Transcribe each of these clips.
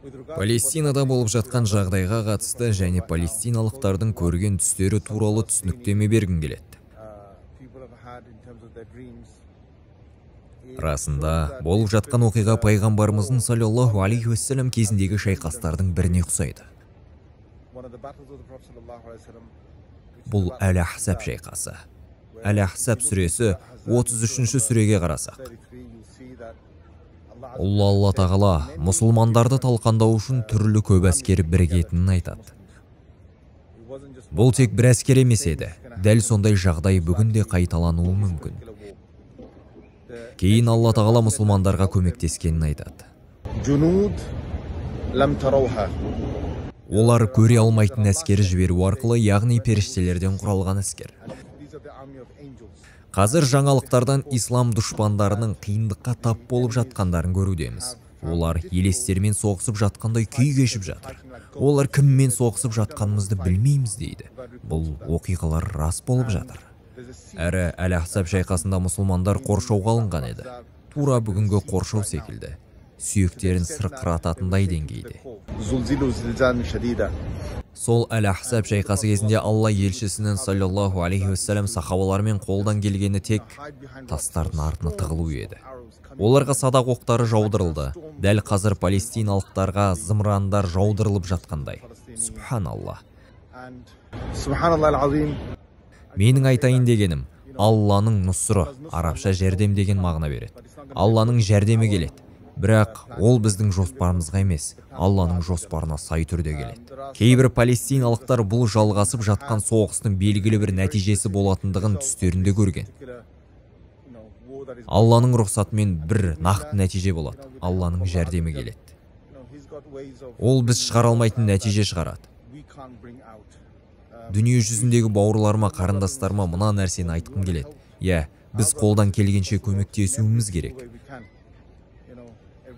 Палестинада болып жатқан жағдайға қатысты және палестиналықтардың көрген түстері туралы түсініктеме бергім келеді. Расында, болып жатқан оқиға пайғамбарымыздың саллаллаху алейхи уассалам кезіндегі шайқастардың біріне ұқсайды. Бұл Әл-Ахзаб шайқасы. Әл-Ахзаб сүресі 33-ші сүреге қарасақ. Алла тағала мұсылмандарды талқандау үшін түрлі көп әскері бірігетінін айтады. Бұл тек бір әскер емес еді. Дәл сондай жағдай бүгінде қайталануы мүмкін. Кейін Алла тағала мұсылмандарға көмектескенін айтады. Олар көре алмайтын әскері жіберу арқылы, яғни періштелерден құралған әскер. Қазір жаңалықтардан ислам дұшпандарының қиындыққа тап болып жатқандарын көрудеміз. Олар елестермен соғысып жатқандай күй кешіп жатыр. Олар кіммен соғысып жатқанымызды білмейміз дейді. Бұл оқиғалар рас болып жатыр. Әрі Әл-Ахзаб шайқасында мұсылмандар қоршауға алынған еді. Тура бүгінгі қоршау секілді. Сүйектерін сырқырататындай деңгейде. Сол Әл-Ахзаб шайқасы кезінде Алла елшісінің саллаллаху алейхи уассалам сахабалармен қолдан келгені тек тастардың артына тығылу еді. Оларға садақ оқтары жаудырылды. Дәл қазір палестиналықтарға зымырандар жаудырылып жатқандай. Субханалла. Менің айтайын дегенім, Алланың нұсры, арабша жәрдем деген мағына береді. Алланың жәрдемі келеді. Бірақ ол біздің жоспарымызға емес, Алланың жоспарына сай түрде келеді. Кейбір палестиналықтар бұл жалғасып жатқан соғыстың белгілі бір нәтижесі болатындығын түстерінде көрген. Алланың рұқсатымен бір нақты нәтиже болады. Алланың жәрдемі келеді. Ол біз шығара алмайтын нәтиже шығарады. Дүние жүзіндегі бауырларыма, қарындастарыма мына нәрсені айтқым келеді. Біз қолдан келгенше көмектесуіміз керек.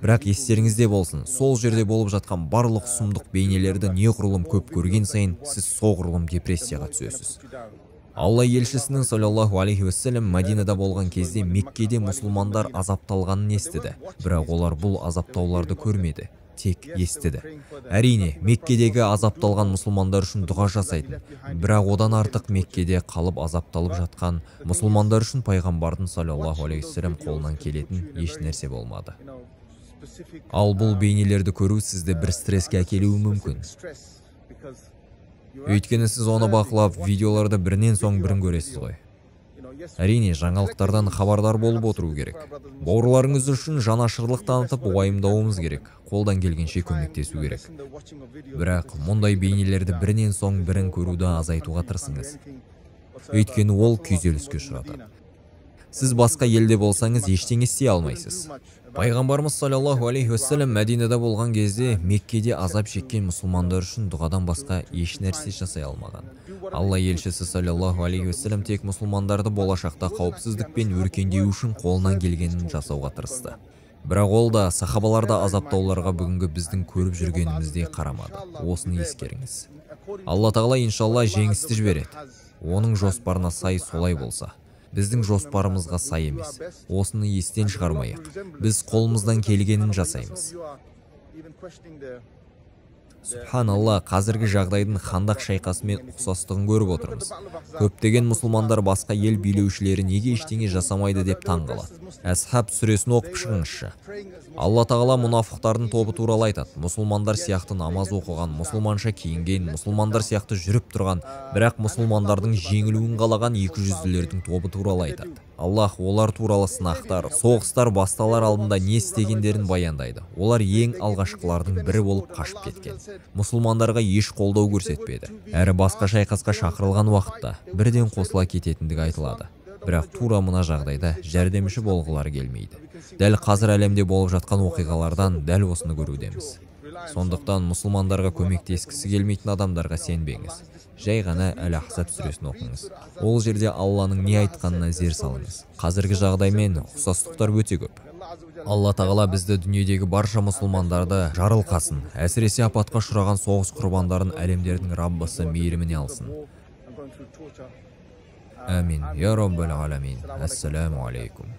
Бірақ естеріңізде болсын, сол жерде болып жатқан барлық сұмдық бейнелерді неғұрлым көп көрген сайын, сіз соғұрлым депрессияға түсесіз. Алла елшісінің саллаллаху алейхи уассалам Мәдинада болған кезде Меккеде мұсылмандар азапталғанын естіді. Бірақ олар бұл азаптауларды көрмеді, тек естіді. Әрине, Меккедегі азапталған мұсылмандар үшін дұға жасайтын. Бірақ одан артық Меккеде қалып азапталып жатқан мұсылмандар үшін пайғамбардың саллаллаху алейхи уассалам қолынан келетін еш нәрсе болмады. Ал бұл бейнелерді көру сізді бір стресске әкелуі мүмкін. Өйткені сіз оны бақылап, видеоларды бірінен соң бірін көресіз ғой. Әрине, жаңалықтардан хабардар болып отыру керек. Бауырларыңыз үшін жанашырлық танытып, уайымдауымыз керек. Қолдан келгенше көмектесу керек. Бірақ мұндай бейнелерді бірінен соң бірін көруді азайтуға тырысыңыз. Өйткені ол күйзеліске ұшыратады. Сіз басқа елде болсаңыз ештеңе істей алмайсыз. Пайғамбарымыз саллаллаху алейхи уассалам Мәдинада болған кезде Меккеде азап шеккен мұсылмандар үшін дұғадан басқа еш нәрсе жасай алмаған. Алла елшісі саллаллаху алейхи уассалам тек мұсылмандарды болашақта қауіпсіздік пен өркендеу үшін қолынан келгенін жасауға тырысты. Бірақ ол да сахабаларды азаптауларға бүгінгі біздің көріп жүргеніміздей қарамады. Осыны ескеріңіз. Алла тағала иншалла жеңісті жібереді. Оның жоспарына сай солай болса. Біздің жоспарымызға сай емес. Осыны естен шығармайық. Біз қолымыздан келгенін жасаймыз. Субханалла, қазіргі жағдайдың Хандақ шайқасымен ұқсастығын көріп отырмыз. Көптеген мұсылмандар басқа ел билеушілері неге ештеңе жасамайды деп таң қалады. Әсхаб сүресін оқып шығыңызшы. Алла тағала мұнафықтардың тобы туралы айтады. Мұсылмандар сияқты намаз оқыған, мұсылманша киінген, мұсылмандар сияқты жүріп тұрған, бірақ мұсылмандардың жеңілуін қалаған 200-лердің тобы туралы айтады. Аллах олар туралы сынақтар, соғыстар басталар алдында не істегендерін баяндайды. Олар ең алғашқылардың бірі болып қашып кеткен. Мұсылмандарға еш қолдау көрсетпеді. Әрі басқа шайқасқа шақырылған уақытта бірден қосыла кететіндігі айтылады. Бірақ тура мына жағдайда жәрдемші болғылары келмейді. Дәл қазір әлемде болып жатқан оқиғалардан дәл осыны көрудеміз. Сондықтан мұсылмандарға көмектескісі келмейтін адамдарға сенбеңіз. Жай ғана Әл-Ахзаб сүресін оқыңыз. Ол жерде Алланың не айтқанына зер салыңыз. Қазіргі жағдаймен ұқсастықтар өте көп. Алла тағала бізді дүниедегі барша мұсылмандарды жарылқасын, әсіресе апатқа ұшыраған соғыс құрбандарын әлемдердің Раббысы мейіріміне алсын. Амин. Я Раббал аламин. Ассаламу алейкум.